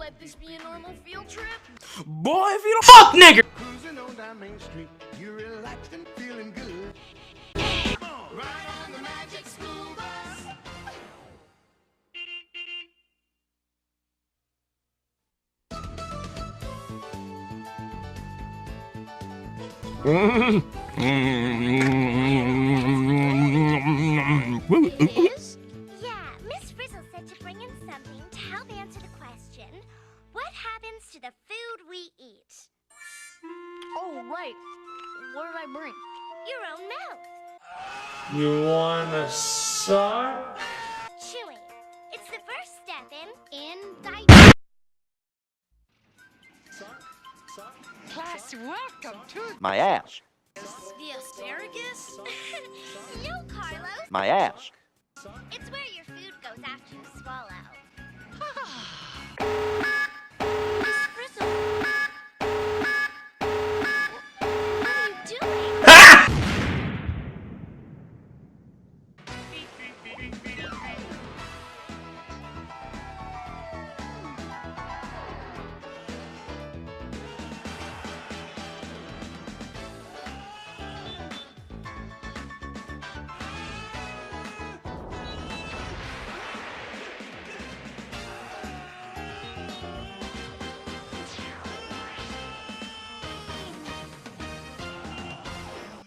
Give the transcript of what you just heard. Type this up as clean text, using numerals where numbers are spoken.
let this be a normal field trip? Boy, if you don't fuck nigger! Cruising on down Main Street, you're relaxed and feeling good. Come on, ride on the magic school bus. Liz? Yeah, Miss Frizzle said to bring in something to help answer the question, what happens to the food we eat? Oh, right. What did I bring? Your own mouth. You wanna suck? Chewing. It's the first step in digestion. Class, welcome to My ass. The asparagus? No, Carlos. My ass. It's where your food goes after you swallow.